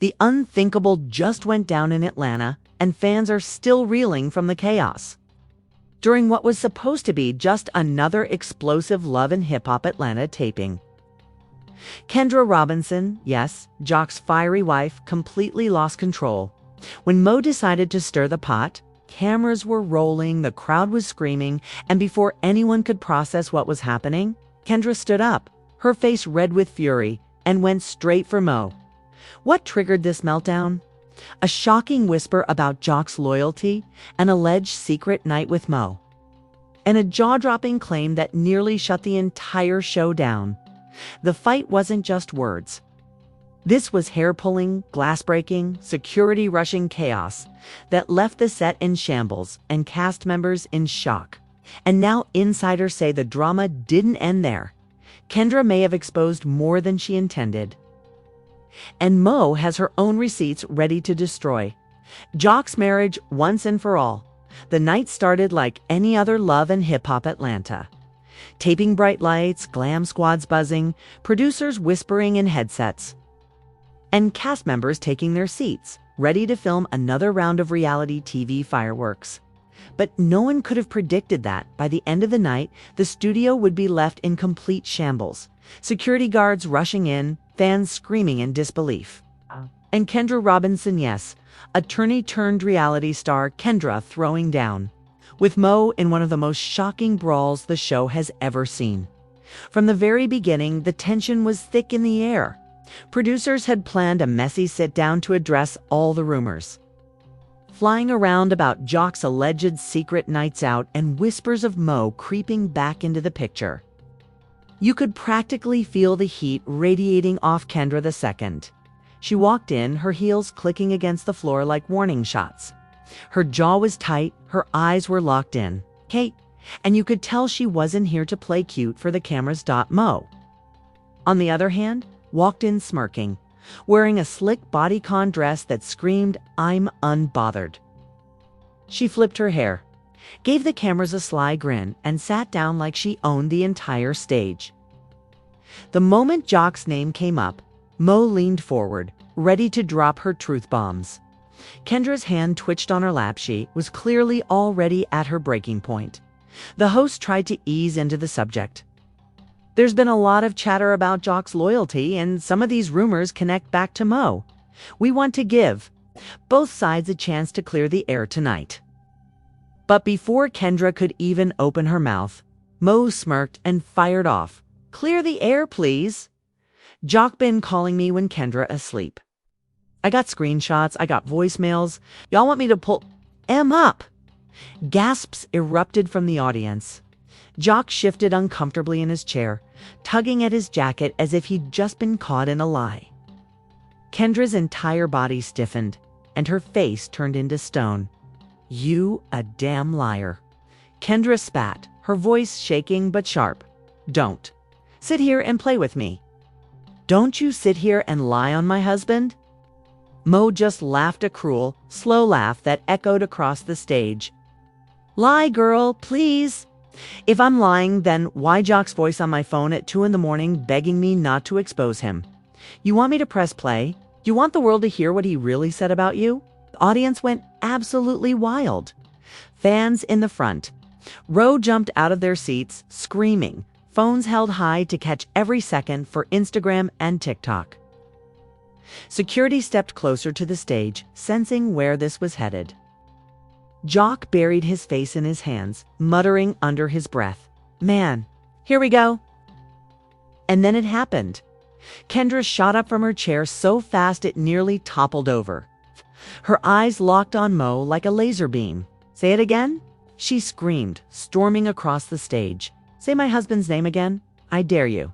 The unthinkable just went down in Atlanta, and fans are still reeling from the chaos. During what was supposed to be just another explosive Love and Hip Hop Atlanta taping. Kendra Robinson, yes, Jock's fiery wife, completely lost control. When Mo decided to stir the pot, cameras were rolling, the crowd was screaming, and before anyone could process what was happening, Kendra stood up, her face red with fury, and went straight for Mo. What triggered this meltdown? A shocking whisper about Jock's loyalty, an alleged secret night with Mo, and a jaw-dropping claim that nearly shut the entire show down. The fight wasn't just words. This was hair-pulling, glass-breaking, security-rushing chaos that left the set in shambles and cast members in shock. And now insiders say the drama didn't end there. Kendra may have exposed more than she intended. And Mo has her own receipts ready to destroy. Jock's marriage once and for all. The night started like any other Love and Hip Hop Atlanta. Taping bright lights, glam squads buzzing, producers whispering in headsets, and cast members taking their seats, ready to film another round of reality TV fireworks. But no one could have predicted that by the end of the night, the studio would be left in complete shambles. Security guards rushing in, fans screaming in disbelief. And Kendra Robinson, yes, attorney-turned-reality star Kendra throwing down, with Mo in one of the most shocking brawls the show has ever seen. From the very beginning, the tension was thick in the air. Producers had planned a messy sit-down to address all the rumors flying around about Jock's alleged secret nights out and whispers of Mo creeping back into the picture. You could practically feel the heat radiating off Kendra the second. She walked in, her heels clicking against the floor like warning shots. Her jaw was tight, her eyes were locked in. Kate, and you could tell she wasn't here to play cute for the cameras. Mo, on the other hand, walked in smirking, wearing a slick bodycon dress that screamed, "I'm unbothered." She flipped her hair, gave the cameras a sly grin, and sat down like she owned the entire stage. The moment Jock's name came up, Mo leaned forward, ready to drop her truth bombs. Kendra's hand twitched on her lap. She was clearly already at her breaking point. The host tried to ease into the subject. There's been a lot of chatter about Jock's loyalty, and some of these rumors connect back to Mo. We want to give both sides a chance to clear the air tonight. But before Kendra could even open her mouth, Mo smirked and fired off. "Clear the air, please. Jock been calling me when Kendra asleep. I got screenshots, I got voicemails. Y'all want me to pull M up?" Gasps erupted from the audience. Jock shifted uncomfortably in his chair, tugging at his jacket as if he'd just been caught in a lie. Kendra's entire body stiffened, and her face turned into stone. "You a damn liar." Kendra spat, her voice shaking but sharp. "Don't sit here and play with me. Don't you sit here and lie on my husband." Mo just laughed, a cruel, slow laugh that echoed across the stage. "Lie, girl, please. If I'm lying, then why Jock's voice on my phone at 2 a.m. begging me not to expose him? You want me to press play? You want the world to hear what he really said about you?" The audience went absolutely wild. Fans in the front row jumped out of their seats, screaming, phones held high to catch every second for Instagram and TikTok. Security stepped closer to the stage, sensing where this was headed. Jock buried his face in his hands, muttering under his breath, "Man, here we go." And then it happened. Kendra shot up from her chair so fast it nearly toppled over. Her eyes locked on Mo like a laser beam. "Say it again?" she screamed, storming across the stage. "Say my husband's name again. I dare you."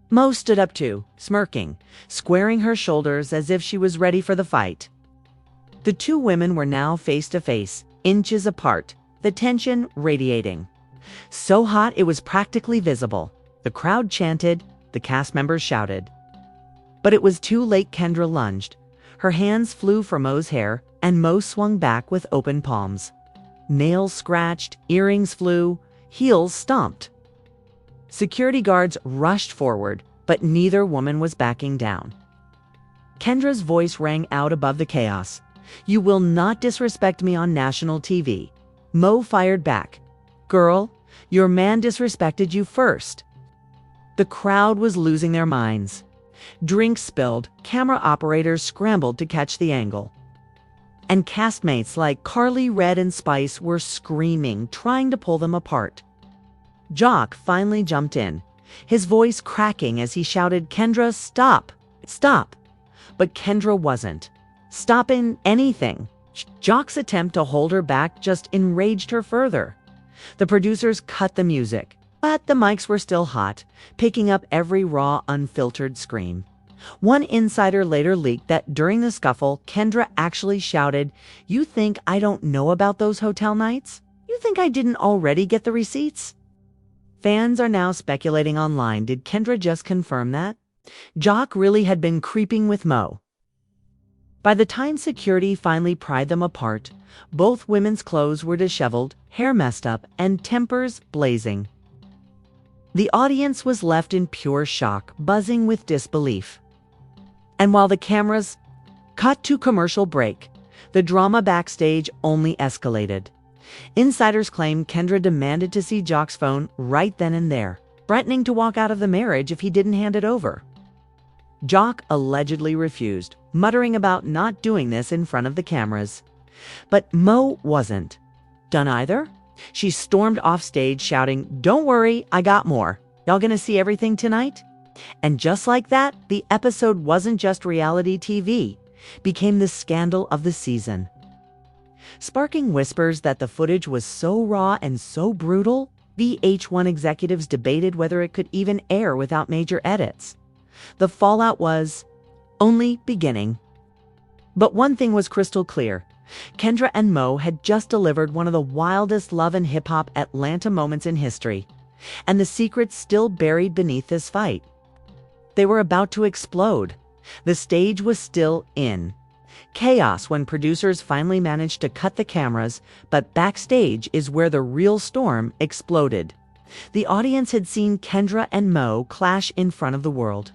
Mo stood up too, smirking, squaring her shoulders as if she was ready for the fight. The two women were now face to face, inches apart, the tension radiating. So hot it was practically visible. The crowd chanted, the cast members shouted. But it was too late. Kendra lunged. Her hands flew for Mo's hair, and Mo swung back with open palms. Nails scratched, earrings flew, heels stomped. Security guards rushed forward, but neither woman was backing down. Kendra's voice rang out above the chaos. "You will not disrespect me on national TV." Mo fired back. "Girl, your man disrespected you first." The crowd was losing their minds. Drinks spilled, camera operators scrambled to catch the angle. And castmates like Carly, Red, and Spice were screaming, trying to pull them apart. Jock finally jumped in, his voice cracking as he shouted, "Kendra, stop! Stop!" But Kendra wasn't stopping anything. Jock's attempt to hold her back just enraged her further. The producers cut the music, but the mics were still hot, picking up every raw, unfiltered scream. One insider later leaked that during the scuffle, Kendra actually shouted, "You think I don't know about those hotel nights? You think I didn't already get the receipts?" Fans are now speculating online, did Kendra just confirm that Jock really had been creeping with Mo? By the time security finally pried them apart, both women's clothes were disheveled, hair messed up, and tempers blazing. The audience was left in pure shock, buzzing with disbelief. And while the cameras cut to commercial break, the drama backstage only escalated. Insiders claim Kendra demanded to see Jock's phone right then and there, threatening to walk out of the marriage if he didn't hand it over. Jock allegedly refused, muttering about not doing this in front of the cameras. But Mo wasn't done either. She stormed off stage shouting, "Don't worry, I got more. Y'all gonna see everything tonight?" And just like that, the episode wasn't just reality TV, became the scandal of the season. Sparking whispers that the footage was so raw and so brutal, VH1 executives debated whether it could even air without major edits. The fallout was only beginning. But one thing was crystal clear. Kendra and Mo had just delivered one of the wildest love and hip-hop Atlanta moments in history, and the secrets still buried beneath this fight. They were about to explode. The stage was still in chaos when producers finally managed to cut the cameras, but backstage is where the real storm exploded. The audience had seen Kendra and Mo clash in front of the world.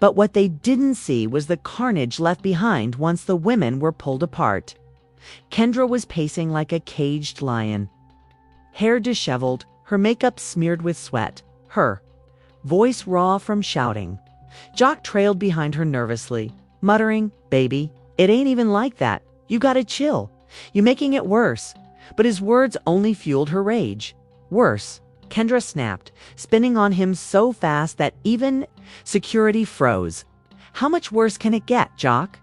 But what they didn't see was the carnage left behind once the women were pulled apart. Kendra was pacing like a caged lion, hair disheveled, her makeup smeared with sweat, her voice raw from shouting. Jock trailed behind her nervously, muttering, "Baby, it ain't even like that. You gotta chill. You're making it worse." But his words only fueled her rage. Worse, Kendra snapped, spinning on him so fast that even security froze. "How much worse can it get, Jock?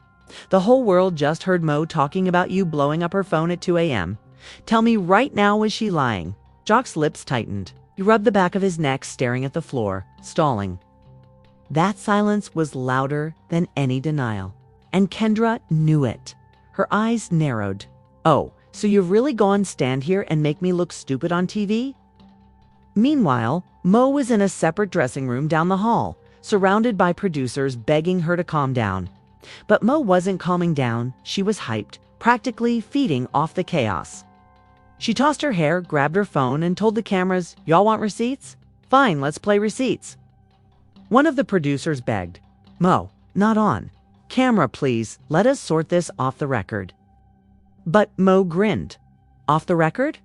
The whole world just heard Mo talking about you blowing up her phone at 2 a.m. Tell me right now, was she lying?" Jock's lips tightened. He rubbed the back of his neck, staring at the floor, stalling. That silence was louder than any denial, and Kendra knew it. Her eyes narrowed. "Oh, so you've really gone stand here and make me look stupid on TV?" Meanwhile, Mo was in a separate dressing room down the hall, surrounded by producers begging her to calm down. But Mo wasn't calming down. She was hyped, practically feeding off the chaos. She tossed her hair, grabbed her phone, and told the cameras, "Y'all want receipts? Fine, let's play receipts." One of the producers begged, "Mo, not on. Camera, please. Let us sort this off the record." But Mo grinned. "Off the record?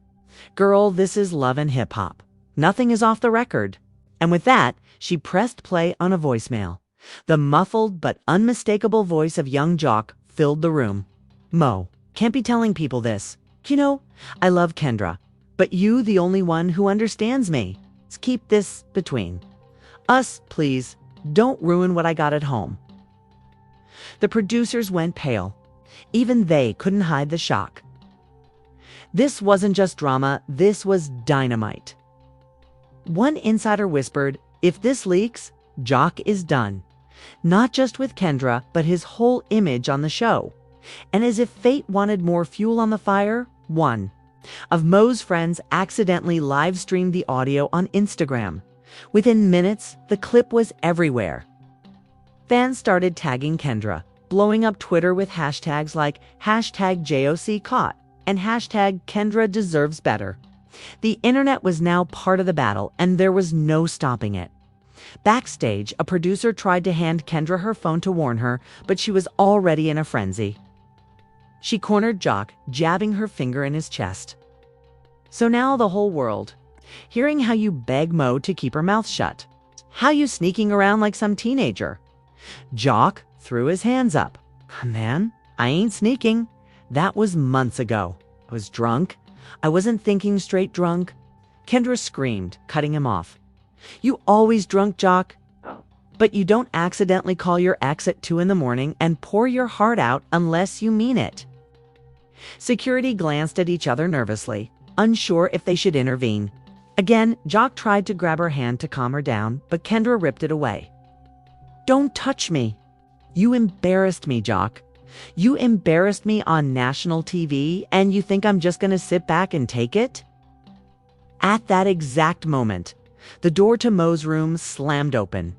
Girl, this is love and hip-hop. Nothing is off the record." And with that, she pressed play on a voicemail. The muffled but unmistakable voice of young Jock filled the room. "Mo, can't be telling people this. You know, I love Kendra, but you the only one who understands me. Let's keep this between us, please. Don't ruin what I got at home." The producers went pale. Even they couldn't hide the shock. This wasn't just drama, this was dynamite. One insider whispered, "If this leaks, Jock is done. Not just with Kendra, but his whole image on the show." And as if fate wanted more fuel on the fire, one of Mo's friends accidentally live-streamed the audio on Instagram. Within minutes, the clip was everywhere. Fans started tagging Kendra, blowing up Twitter with hashtags like #JOCCaught and #KendraDeservesBetter. The internet was now part of the battle, and there was no stopping it. Backstage, a producer tried to hand Kendra her phone to warn her, but she was already in a frenzy. She cornered Jock, jabbing her finger in his chest. So now the whole world, hearing how you beg Mo to keep her mouth shut. How you sneaking around like some teenager. Jock threw his hands up. Man, I ain't sneaking. That was months ago. I was drunk. I wasn't thinking straight drunk. Kendra screamed, cutting him off. You always drunk, Jock. But you don't accidentally call your ex at 2 a.m. and pour your heart out unless you mean it. Security glanced at each other nervously, unsure if they should intervene. Again, Jock tried to grab her hand to calm her down, but Kendra ripped it away. Don't touch me. You embarrassed me, Jock. You embarrassed me on national TV, and you think I'm just going to sit back and take it? At that exact moment, the door to Mo's room slammed open.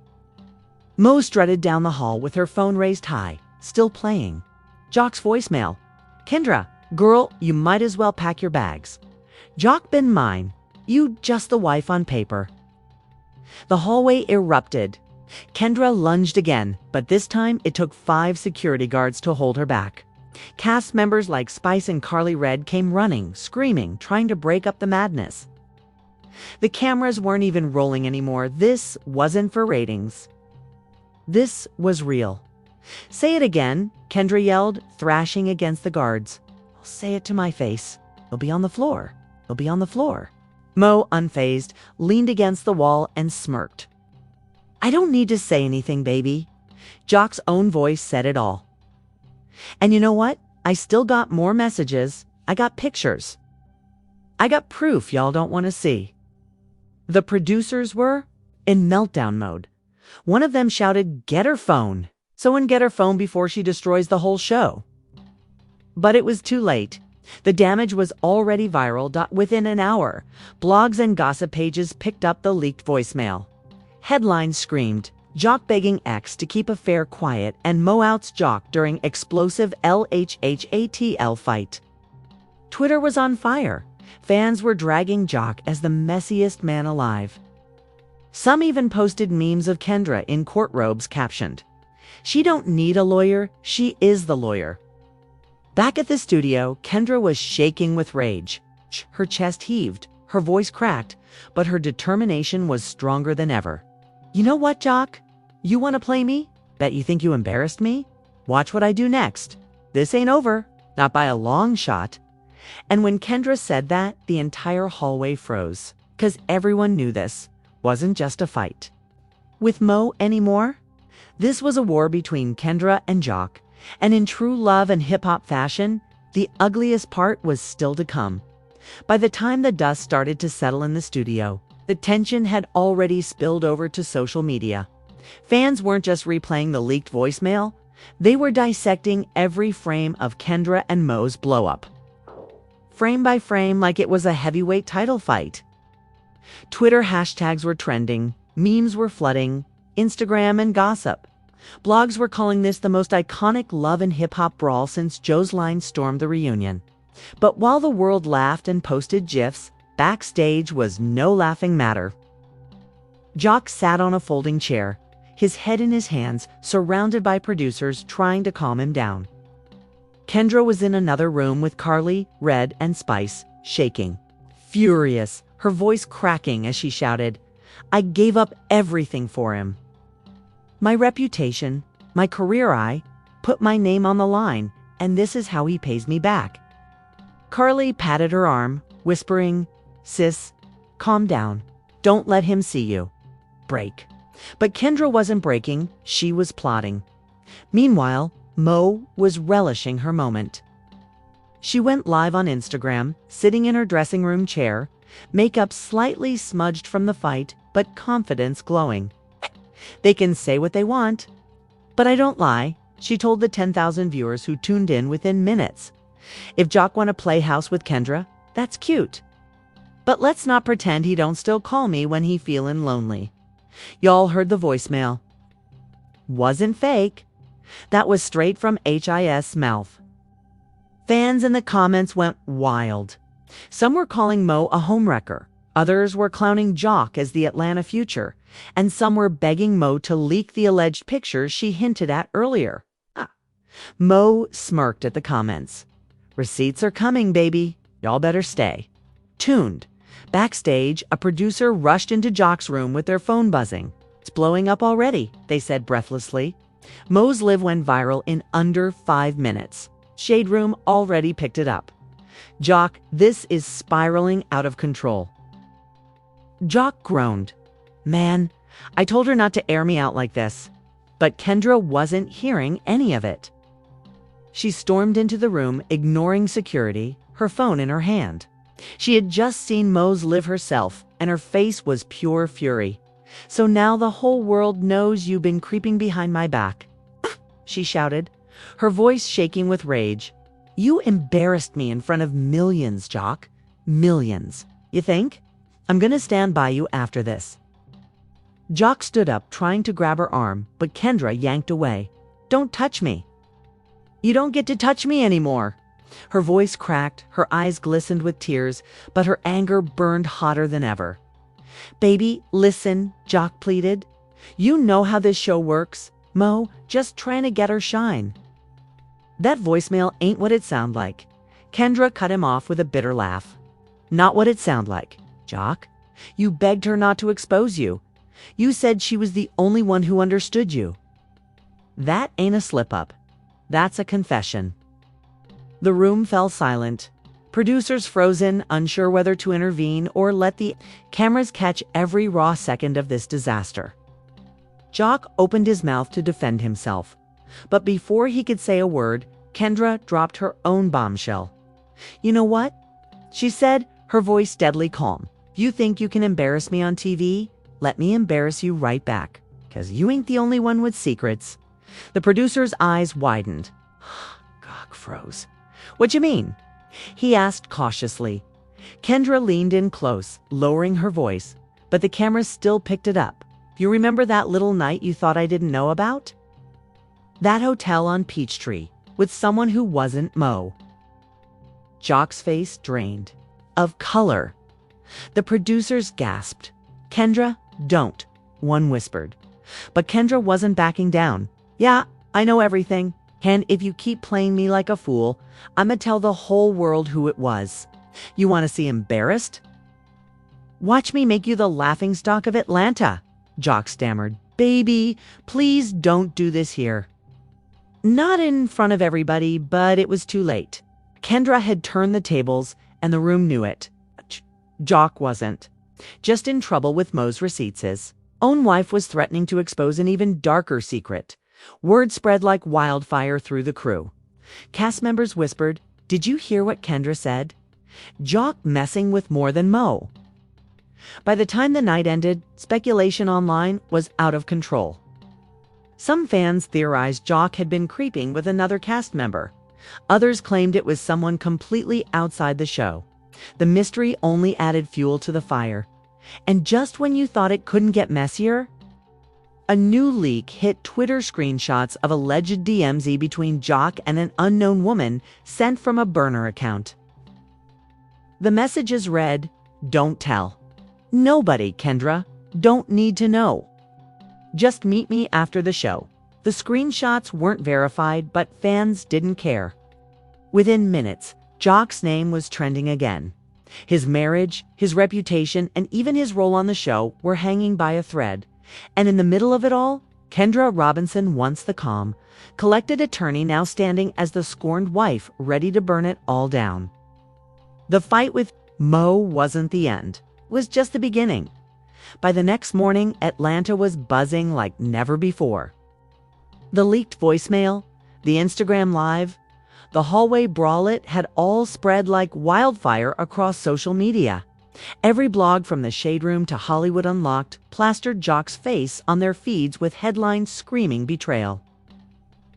Mo strutted down the hall with her phone raised high, still playing. Jock's voicemail. Kendra, girl, you might as well pack your bags. Jock been mine. You just the wife on paper. The hallway erupted. Kendra lunged again, but this time it took 5 security guards to hold her back. Cast members like Spice and Carly Red came running, screaming, trying to break up the madness. The cameras weren't even rolling anymore. This wasn't for ratings. This was real. Say it again, Kendra yelled, thrashing against the guards. I'll say it to my face. They'll be on the floor. They'll be on the floor. Mo, unfazed, leaned against the wall and smirked. I don't need to say anything, baby. Jock's own voice said it all. And you know what? I still got more messages. I got pictures. I got proof y'all don't want to see. The producers were in meltdown mode. One of them shouted, "Get her phone. Someone get her phone before she destroys the whole show." But it was too late. The damage was already viral. Within an hour, blogs and gossip pages picked up the leaked voicemail. Headlines screamed, Jock begging ex to keep affair quiet and Mo outs Jock during explosive LHHATL fight. Twitter was on fire. Fans were dragging Jock as the messiest man alive. Some even posted memes of Kendra in court robes captioned, "She don't need a lawyer, she is the lawyer." Back at the studio, Kendra was shaking with rage. Her chest heaved, her voice cracked, but her determination was stronger than ever. You know what, Jock? You want to play me? Bet you think you embarrassed me? Watch what I do next. This ain't over, not by a long shot. And when Kendra said that, the entire hallway froze, because everyone knew this wasn't just a fight with Mo anymore. This was a war between Kendra and Jock, and in true love and hip-hop fashion, the ugliest part was still to come. By the time the dust started to settle in the studio, the tension had already spilled over to social media. Fans weren't just replaying the leaked voicemail, they were dissecting every frame of Kendra and Mo's blow-up. Frame by frame, like it was a heavyweight title fight. Twitter hashtags were trending, memes were flooding, Instagram and gossip. Blogs were calling this the most iconic love and hip-hop brawl since Joe's Line stormed the reunion. But while the world laughed and posted GIFs, Backstage was no laughing matter. Jock sat on a folding chair, his head in his hands, surrounded by producers trying to calm him down. Kendra was in another room with Carly, Red, and Spice, shaking, furious, her voice cracking as she shouted, "I gave up everything for him. My reputation, my career, I put my name on the line, and this is how he pays me back." Carly patted her arm, whispering, "Sis, calm down. Don't let him see you break." But Kendra wasn't breaking, she was plotting. Meanwhile, Mo was relishing her moment. She went live on Instagram, sitting in her dressing room chair, makeup slightly smudged from the fight, but confidence glowing. They can say what they want. But I don't lie, she told the 10,000 viewers who tuned in within minutes. If Jock want to play house with Kendra, that's cute. But let's not pretend he don't still call me when he feelin' lonely. Y'all heard the voicemail. Wasn't fake. That was straight from HIS mouth. Fans in the comments went wild. Some were calling Mo a homewrecker, Others were clowning Jock as the Atlanta future, and some were begging Mo to leak the alleged pictures she hinted at earlier. Mo smirked at the comments. Receipts are coming, baby. Y'all better stay. Tuned. Backstage, a producer rushed into Jock's room with their phone buzzing. It's blowing up already, they said breathlessly. Mo's live went viral in under 5 minutes. Shade Room already picked it up. Jock, this is spiraling out of control. Jock groaned. Man, I told her not to air me out like this. But Kendra wasn't hearing any of it. She stormed into the room, ignoring security, her phone in her hand. She had just seen Mo's live herself, and her face was pure fury. So now the whole world knows you've been creeping behind my back. She shouted, her voice shaking with rage. You embarrassed me in front of millions, Jock. Millions. You think? I'm gonna stand by you after this. Jock stood up, trying to grab her arm, but Kendra yanked away. Don't touch me. You don't get to touch me anymore. Her voice cracked, her eyes glistened with tears, but her anger burned hotter than ever. Baby, listen, Jock pleaded. You know how this show works. Mo, just trying to get her shine. That voicemail ain't what it sound like. Kendra cut him off with a bitter laugh. Not what it sound like, Jock. You begged her not to expose you. You said she was the only one who understood you. That ain't a slip-up. That's a confession. The room fell silent. Producers frozen, unsure whether to intervene or let the cameras catch every raw second of this disaster. Jock opened his mouth to defend himself. But before he could say a word, Kendra dropped her own bombshell. You know what? She said, her voice deadly calm. You think you can embarrass me on TV? Let me embarrass you right back. 'Cause you ain't the only one with secrets. The producer's eyes widened. Jock froze. What you mean? He asked cautiously. Kendra leaned in close, lowering her voice, but the camera still picked it up. You remember that little night you thought I didn't know about? That hotel on Peachtree, with someone who wasn't Mo. Jock's face drained. Of color. The producers gasped. Kendra, don't, one whispered. But Kendra wasn't backing down. Yeah, I know everything. And if you keep playing me like a fool, I'ma tell the whole world who it was. You want to see embarrassed? Watch me make you the laughingstock of Atlanta, Jock stammered. Baby, please don't do this here. Not in front of everybody, but it was too late. Kendra had turned the tables, and the room knew it. Jock wasn't. Just in trouble with Mo's receipts. His own wife was threatening to expose an even darker secret. Word spread like wildfire through the crew. Cast members whispered, Did you hear what Kendra said? Jock messing with more than Mo. By the time the night ended, speculation online was out of control. Some fans theorized Jock had been creeping with another cast member. Others claimed it was someone completely outside the show. The mystery only added fuel to the fire. And just when you thought it couldn't get messier, a new leak hit Twitter screenshots of alleged DMs between Jock and an unknown woman sent from a burner account. The messages read, Don't tell. Nobody, Kendra. Don't need to know. Just meet me after the show. The screenshots weren't verified, but fans didn't care. Within minutes, Jock's name was trending again. His marriage, his reputation, and even his role on the show were hanging by a thread. And in the middle of it all, Kendra Robinson, once the calm, collected attorney now standing as the scorned wife ready to burn it all down. The fight with Mo wasn't the end. It was just the beginning. By the next morning, Atlanta was buzzing like never before. The leaked voicemail, the Instagram Live, the hallway brawlet had all spread like wildfire across social media. Every blog from the Shade Room to Hollywood Unlocked plastered Jock's face on their feeds with headlines screaming betrayal.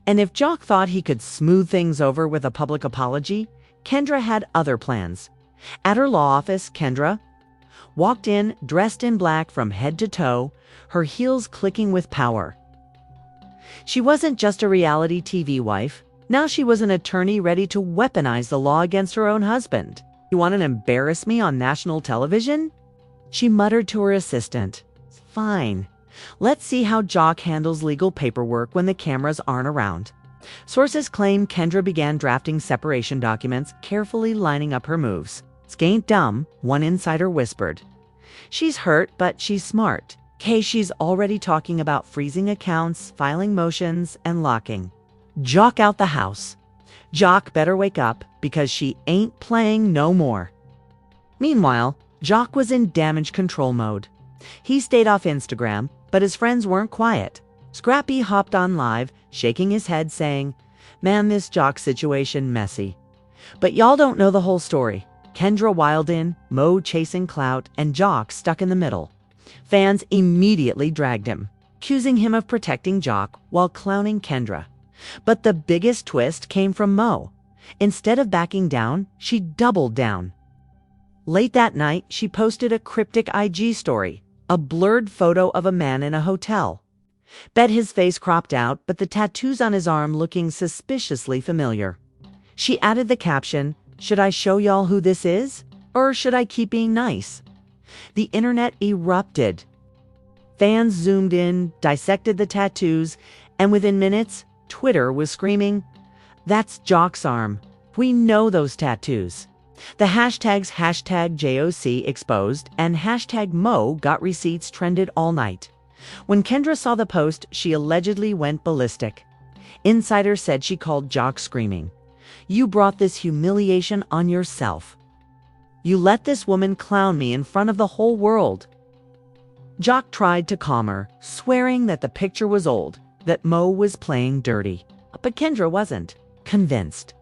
And if Jock thought he could smooth things over with a public apology, Kendra had other plans. At her law office, Kendra walked in dressed in black from head to toe, her heels clicking with power. She wasn't just a reality TV wife. Now she was an attorney ready to weaponize the law against her own husband. You want to embarrass me on national television? She muttered to her assistant, "Fine. Let's see how Jock handles legal paperwork when the cameras aren't around." Sources claim Kendra began drafting separation documents, carefully lining up her moves. "Skain't dumb," one insider whispered. "She's hurt, but she's smart. She's already talking about freezing accounts, filing motions, and locking. Jock out the house. Jock better wake up, because she ain't playing no more." Meanwhile, Jock was in damage control mode. He stayed off Instagram, but his friends weren't quiet. Scrappy hopped on live, shaking his head, saying, "Man, this Jock situation messy. But y'all don't know the whole story. Kendra wild in, Mo chasing clout, and Jock stuck in the middle." Fans immediately dragged him, accusing him of protecting Jock while clowning Kendra. But the biggest twist came from Mo. Instead of backing down, she doubled down. Late that night, she posted a cryptic IG story, a blurred photo of a man in a hotel. Bet his face cropped out, but the tattoos on his arm looking suspiciously familiar. She added the caption, "Should I show y'all who this is? Or should I keep being nice?" The internet erupted. Fans zoomed in, dissected the tattoos, and within minutes, Twitter was screaming, "That's Jock's arm. We know those tattoos." The hashtags #JOC exposed and #Mo got receipts trended all night. When Kendra saw the post, she allegedly went ballistic. Insiders said she called Jock screaming, "You brought this humiliation on yourself. You let this woman clown me in front of the whole world." Jock tried to calm her, swearing that the picture was old, that Mo was playing dirty. But Kendra wasn't convinced.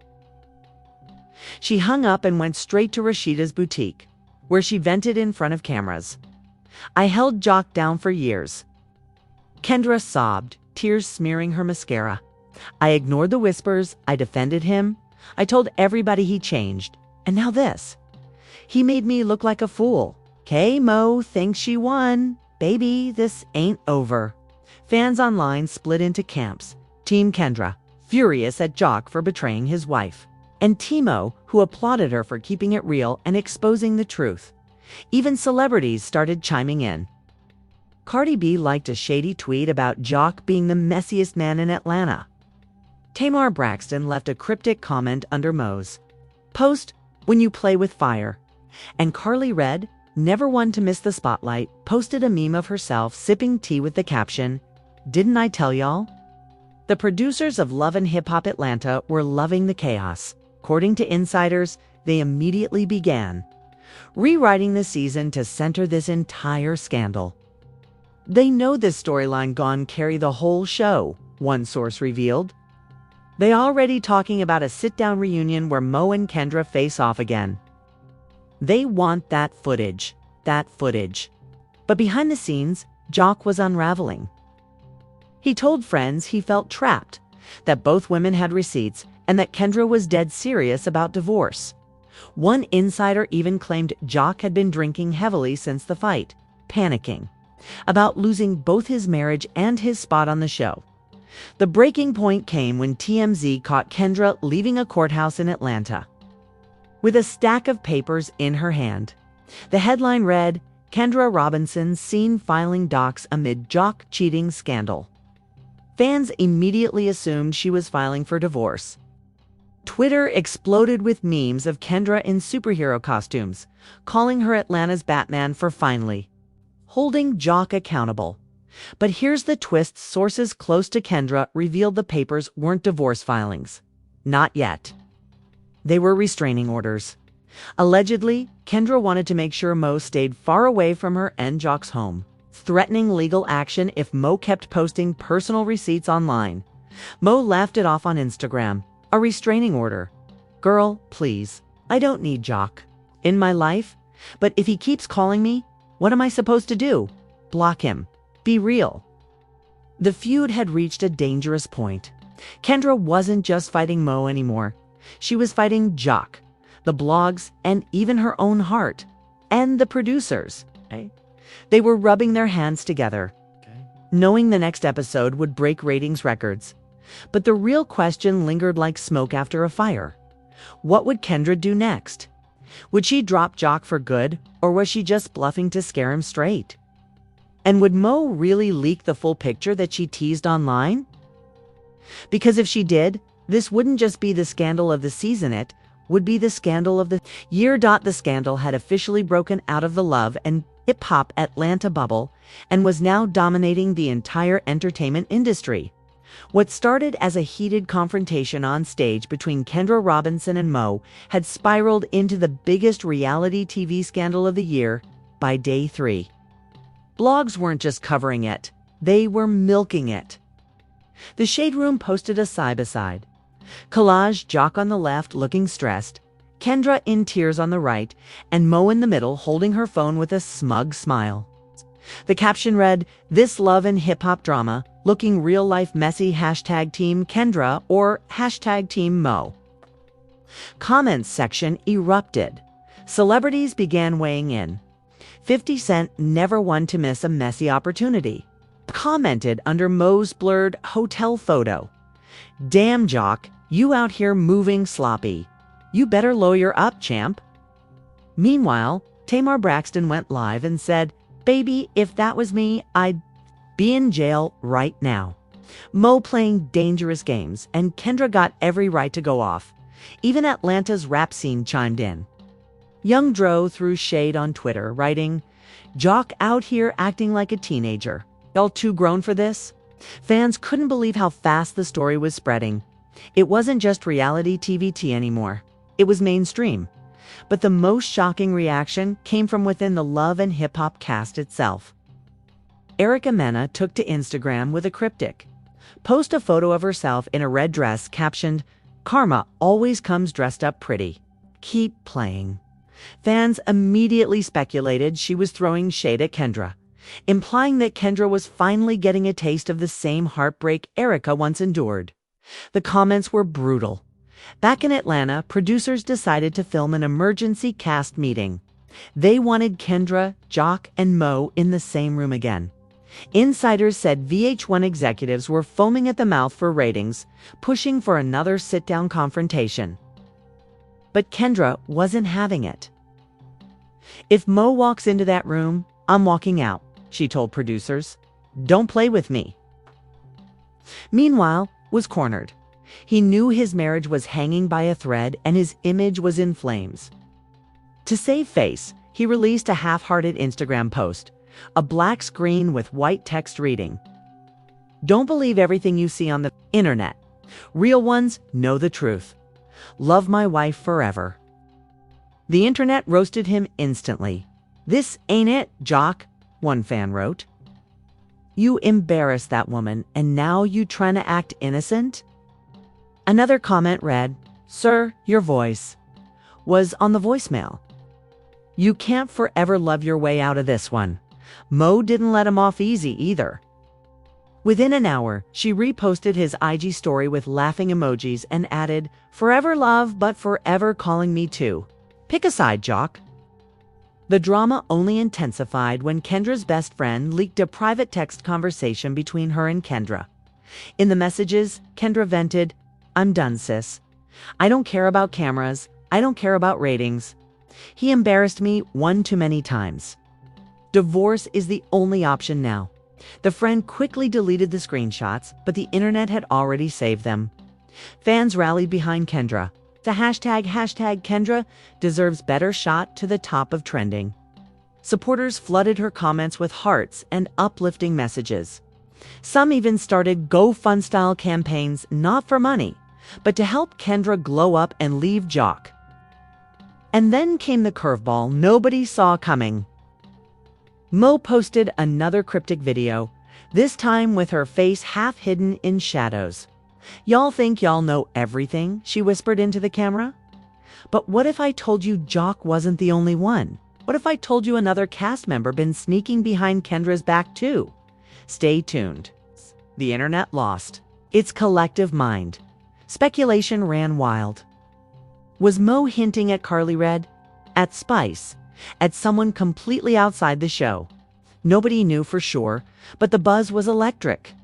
She hung up and went straight to Rashida's boutique, where she vented in front of cameras. "I held Jock down for years." Kendra sobbed, tears smearing her mascara. "I ignored the whispers. I defended him. I told everybody he changed. And now this. He made me look like a fool. Mo thinks she won. Baby, this ain't over." Fans online split into camps. Team Kendra, furious at Jock for betraying his wife, and Timo, who applauded her for keeping it real and exposing the truth. Even celebrities started chiming in. Cardi B liked a shady tweet about Jock being the messiest man in Atlanta. Tamar Braxton left a cryptic comment under Mo's post, "When you play with fire." And Carly Red, never one to miss the spotlight, posted a meme of herself sipping tea with the caption, "Didn't I tell y'all?" The producers of Love and Hip Hop Atlanta were loving the chaos. According to insiders, they immediately began rewriting the season to center this entire scandal. "They know this storyline gone carry the whole show," one source revealed. "They already talking about a sit-down reunion where Mo and Kendra face off again. They want that footage. But behind the scenes, Jock was unraveling. He told friends he felt trapped, that both women had receipts, and that Kendra was dead serious about divorce. One insider even claimed Jock had been drinking heavily since the fight, panicking about losing both his marriage and his spot on the show. The breaking point came when TMZ caught Kendra leaving a courthouse in Atlanta with a stack of papers in her hand. The headline read, "Kendra Robinson seen filing docs amid Jock cheating scandal." Fans immediately assumed she was filing for divorce. Twitter exploded with memes of Kendra in superhero costumes, calling her Atlanta's Batman for finally holding Jock accountable. But here's the twist: sources close to Kendra revealed the papers weren't divorce filings. Not yet. They were restraining orders. Allegedly, Kendra wanted to make sure Mo stayed far away from her and Jock's home, threatening legal action if Mo kept posting personal receipts online. Mo laughed it off on Instagram. A restraining order. Girl, please. I don't need Jock in my life, but if he keeps calling me, what am I supposed to do? Block him. Be real. The feud had reached a dangerous point. Kendra wasn't just fighting Mo anymore. She was fighting Jock, the blogs, and even her own heart, and the producers. They were rubbing their hands together, knowing the next episode would break ratings records. But the real question lingered like smoke after a fire. What would Kendra do next? Would she drop Jock for good, or was she just bluffing to scare him straight? And would Mo really leak the full picture that she teased online? Because if she did, this wouldn't just be the scandal of the season, it would be the scandal of the year. The scandal had officially broken out of the love and hip-hop Atlanta bubble and was now dominating the entire entertainment industry. What started as a heated confrontation on stage between Kendra Robinson and Mo had spiraled into the biggest reality TV scandal of the year by day 3. Blogs weren't just covering it, they were milking it. The Shade Room posted a side-by-side. Collage, Jock on the left looking stressed, Kendra in tears on the right, and Mo in the middle holding her phone with a smug smile. The caption read, "This love and hip-hop drama, looking real-life messy, #Team Kendra or #Team Mo." Comments section erupted. Celebrities began weighing in. 50 Cent, never one to miss a messy opportunity, commented under Mo's blurred hotel photo. "Damn, Jock, you out here moving sloppy. You better lawyer up, champ." Meanwhile, Tamar Braxton went live and said, "Baby, if that was me, I'd be in jail right now." Mo playing dangerous games, and Kendra got every right to go off. Even Atlanta's rap scene chimed in. Young Dro threw shade on Twitter, writing, "Jock out here acting like a teenager. Y'all too grown for this?" Fans couldn't believe how fast the story was spreading. It wasn't just reality TVT anymore. It was mainstream. But the most shocking reaction came from within the Love and Hip Hop cast itself. Erica Mena took to Instagram with a cryptic. Post a photo of herself in a red dress captioned, "Karma always comes dressed up pretty. Keep playing." Fans immediately speculated she was throwing shade at Kendra, implying that Kendra was finally getting a taste of the same heartbreak Erica once endured. The comments were brutal. Back in Atlanta, producers decided to film an emergency cast meeting. They wanted Kendra, Jock, and Mo in the same room again. Insiders said VH1 executives were foaming at the mouth for ratings, pushing for another sit-down confrontation. But Kendra wasn't having it. "If Mo walks into that room, I'm walking out," she told producers. "Don't play with me." Meanwhile, was cornered. He knew his marriage was hanging by a thread and his image was in flames. To save face, he released a half-hearted Instagram post, a black screen with white text reading, "Don't believe everything you see on the internet. Real ones know the truth. Love my wife forever." The internet roasted him instantly. "This ain't it, Jock," one fan wrote. "You embarrassed that woman and now you trying to act innocent?" Another comment read, "Sir, your voice was on the voicemail. You can't forever love your way out of this one." Mo didn't let him off easy either. Within an hour, she reposted his IG story with laughing emojis and added, "Forever love, but forever calling me too. Pick a side, Jock." The drama only intensified when Kendra's best friend leaked a private text conversation between her and Kendra. In the messages, Kendra vented, "I'm done, sis. I don't care about cameras. I don't care about ratings. He embarrassed me one too many times. Divorce is the only option now." The friend quickly deleted the screenshots, but the internet had already saved them. Fans rallied behind Kendra. The hashtag Kendra deserves better shot to the top of trending. Supporters flooded her comments with hearts and uplifting messages. Some even started GoFund-style campaigns, not for money, but to help Kendra glow up and leave Jock. And then came the curveball nobody saw coming. Mo posted another cryptic video, this time with her face half hidden in shadows. "Y'all think y'all know everything," she whispered into the camera. "But what if I told you Jock wasn't the only one? What if I told you another cast member been sneaking behind Kendra's back too?" Stay tuned. The internet lost its collective mind. Speculation ran wild. Was Mo hinting at Carly Red? At Spice? At someone completely outside the show? Nobody knew for sure, but the buzz was electric.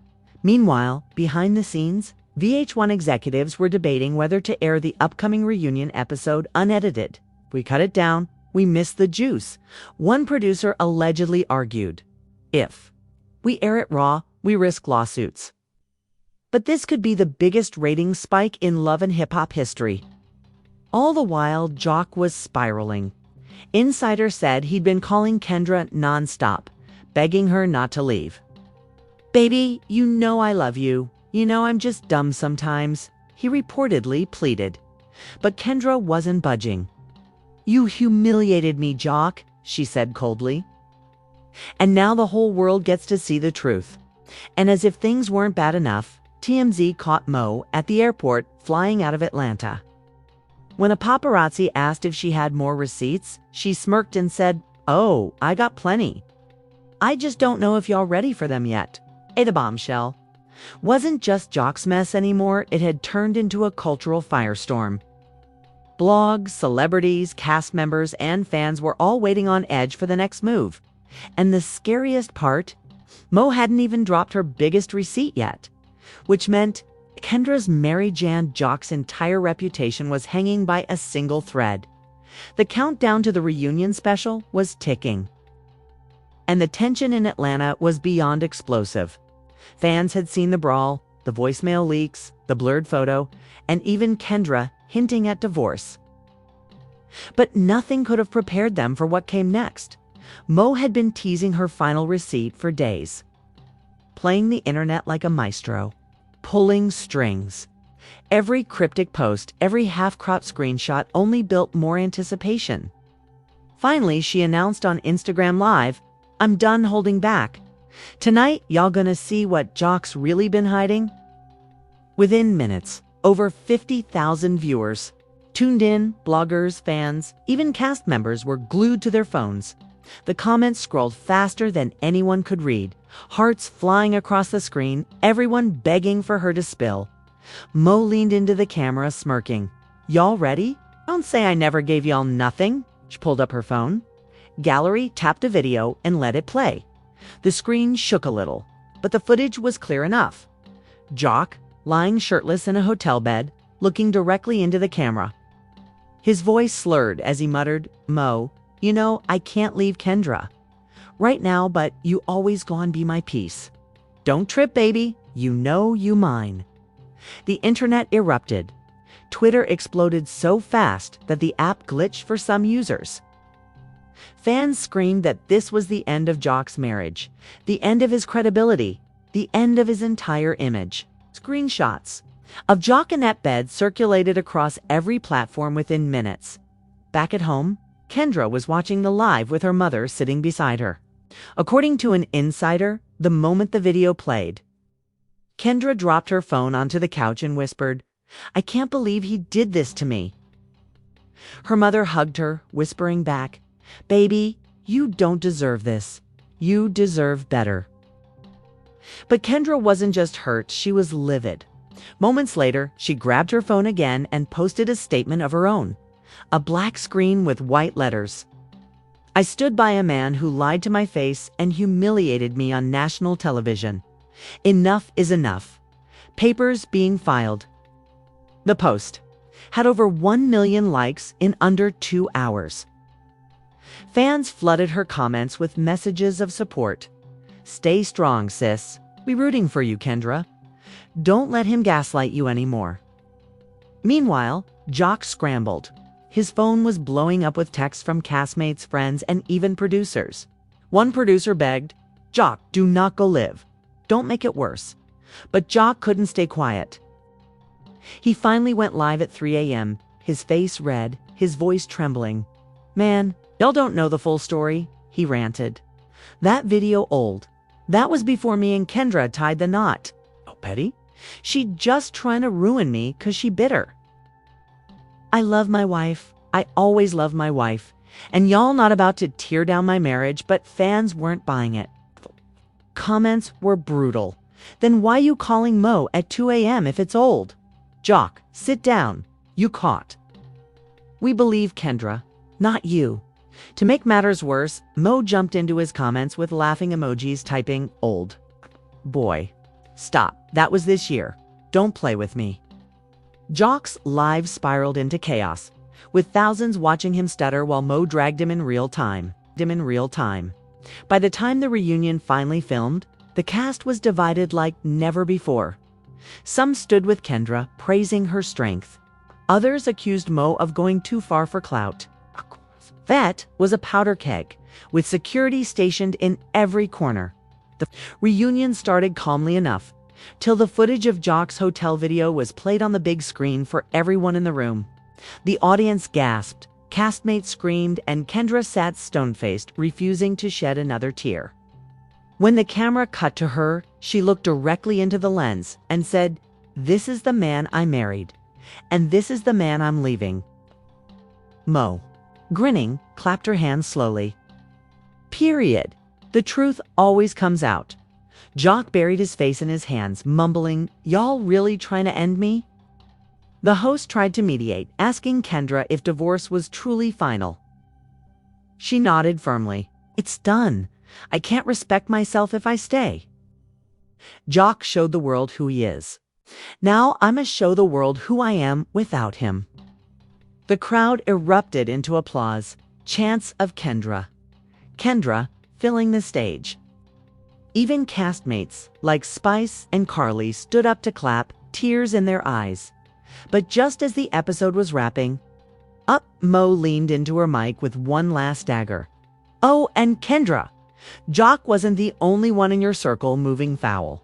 Meanwhile, behind the scenes, VH1 executives were debating whether to air the upcoming reunion episode unedited. We cut it down. We missed the juice. One producer allegedly argued, if we air it raw, we risk lawsuits. But this could be the biggest ratings spike in Love and Hip Hop history. All the while, Jock was spiraling. Insider said he'd been calling Kendra nonstop, begging her not to leave. "Baby, you know I love you. You know I'm just dumb sometimes," he reportedly pleaded. But Kendra wasn't budging. "You humiliated me, Jock," she said coldly. And now the whole world gets to see the truth. And as if things weren't bad enough, TMZ caught Mo at the airport flying out of Atlanta. When a paparazzi asked if she had more receipts, she smirked and said, "Oh, I got plenty. I just don't know if y'all ready for them yet." The bombshell wasn't just Jock's mess anymore, it had turned into a cultural firestorm. Blogs, celebrities, cast members, and fans were all waiting on edge for the next move. And the scariest part, Mo hadn't even dropped her biggest receipt yet, which meant Kendra's Mary Jan Jock's entire reputation was hanging by a single thread. The countdown to the reunion special was ticking. And the tension in Atlanta was beyond explosive. Fans had seen the brawl, the voicemail leaks, the blurred photo, and even Kendra hinting at divorce. But nothing could have prepared them for what came next. Mo had been teasing her final receipt for days, playing the internet like a maestro, pulling strings. Every cryptic post, every half-cropped screenshot only built more anticipation. Finally, she announced on Instagram Live, "I'm done holding back. Tonight, y'all gonna see what Jock's really been hiding." Within minutes, over 50,000 viewers tuned in. Bloggers, fans, even cast members were glued to their phones. The comments scrolled faster than anyone could read, hearts flying across the screen, everyone begging for her to spill. Mo leaned into the camera, smirking. "Y'all ready? Don't say I never gave y'all nothing." She pulled up her phone. Gallery tapped a video and let it play. The screen shook a little, but the footage was clear enough. Jock, lying shirtless in a hotel bed, looking directly into the camera. His voice slurred as he muttered, "Mo, you know, I can't leave Kendra right now, but you always gonna be my peace. Don't trip, baby. You know you mine." The internet erupted. Twitter exploded so fast that the app glitched for some users. Fans screamed that this was the end of Jock's marriage, the end of his credibility, the end of his entire image. Screenshots of Jock in that bed circulated across every platform within minutes. Back at home, Kendra was watching the live with her mother sitting beside her. According to an insider, the moment the video played, Kendra dropped her phone onto the couch and whispered, "I can't believe he did this to me." Her mother hugged her, whispering back, "Baby, you don't deserve this. You deserve better." But Kendra wasn't just hurt, she was livid. Moments later, she grabbed her phone again and posted a statement of her own. A black screen with white letters. "I stood by a man who lied to my face and humiliated me on national television. Enough is enough. Papers being filed." The post had over 1 million likes in under 2 hours. Fans flooded her comments with messages of support. "Stay strong, sis. We rooting for you, Kendra. Don't let him gaslight you anymore." Meanwhile, Jock scrambled. His phone was blowing up with texts from castmates, friends, and even producers. One producer begged, "Jock, do not go live. Don't make it worse." But Jock couldn't stay quiet. He finally went live at 3 a.m., his face red, his voice trembling. "Man, y'all don't know the full story," he ranted. "That video old. That was before me and Kendra tied the knot. Oh, petty? She just trying to ruin me 'cause she bitter. I love my wife. I always love my wife. And y'all not about to tear down my marriage," but fans weren't buying it. Comments were brutal. "Then why you calling Mo at 2 a.m. if it's old? Jock, sit down. You caught. We believe Kendra, not you." To make matters worse, Mo jumped into his comments with laughing emojis typing, "Old. Boy. Stop. That was this year. Don't play with me." Jock's live spiraled into chaos. with thousands watching him stutter while Mo dragged him in real time. By the time the reunion finally filmed, the cast was divided like never before. Some stood with Kendra, praising her strength. Others accused Mo of going too far for clout. That was a powder keg, with security stationed in every corner. The reunion started calmly enough, till the footage of Jock's hotel video was played on the big screen for everyone in the room. The audience gasped, castmates screamed, and Kendra sat stone-faced, refusing to shed another tear. When the camera cut to her, she looked directly into the lens and said, "This is the man I married, and this is the man I'm leaving." Mo, grinning, clapped her hands slowly. Period. The truth always comes out. Jock buried his face in his hands, mumbling, "Y'all really trying to end me?" The host tried to mediate, asking Kendra if divorce was truly final. She nodded firmly. "It's done. I can't respect myself if I stay." Jock showed the world who he is. Now I must show the world who I am without him. The crowd erupted into applause, chants of Kendra. Kendra filling the stage. Even castmates like Spice and Carly stood up to clap, tears in their eyes. But just as the episode was wrapping up, Mo leaned into her mic with one last dagger. "Oh, and Kendra, Jock wasn't the only one in your circle moving foul.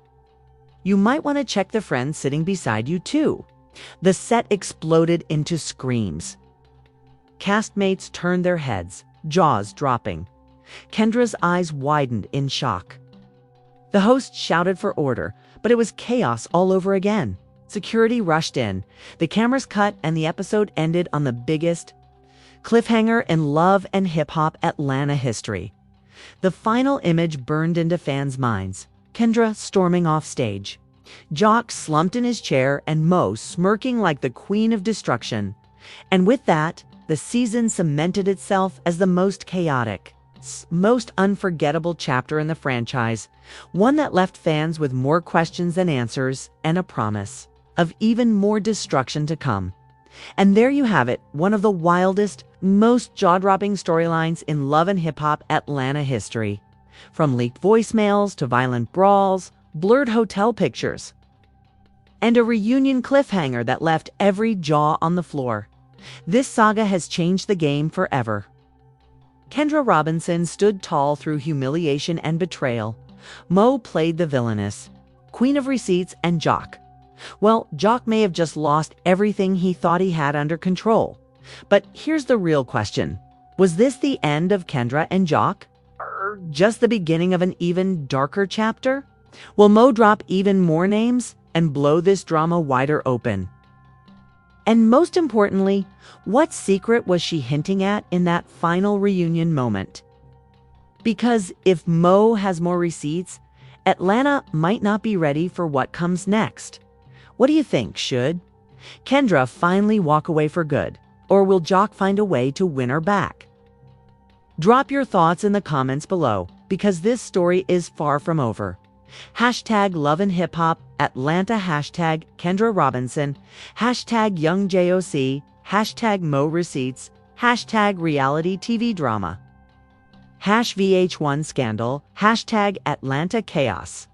You might want to check the friends sitting beside you too." The set exploded into screams. Castmates turned their heads, jaws dropping. Kendra's eyes widened in shock. The host shouted for order, but it was chaos all over again. Security rushed in, the cameras cut, and the episode ended on the biggest cliffhanger in Love and Hip Hop Atlanta history. The final image burned into fans' minds. Kendra storming off stage, Jock slumped in his chair, and Mo smirking like the queen of destruction. And with that, the season cemented itself as the most chaotic, most unforgettable chapter in the franchise, one that left fans with more questions than answers and a promise of even more destruction to come. And there you have it, one of the wildest, most jaw-dropping storylines in Love and Hip Hop Atlanta history. From leaked voicemails to violent brawls, blurred hotel pictures, and a reunion cliffhanger that left every jaw on the floor. This saga has changed the game forever. Kendra Robinson stood tall through humiliation and betrayal. Mo played the villainous, queen of receipts, and Jock. Well, Jock may have just lost everything he thought he had under control. But here's the real question. Was this the end of Kendra and Jock? Or just the beginning of an even darker chapter? Will Mo drop even more names and blow this drama wider open? And most importantly, what secret was she hinting at in that final reunion moment? Because if Mo has more receipts, Atlanta might not be ready for what comes next. What do you think? Should Kendra finally walk away for good? Or will Jock find a way to win her back? Drop your thoughts in the comments below, because this story is far from over. Hashtag Love and Hip Hop Atlanta, hashtag Kendra Robinson, hashtag Young JOC, hashtag Mo Receipts, hashtag Reality TV Drama, #VH1 Scandal, hashtag Atlanta Chaos.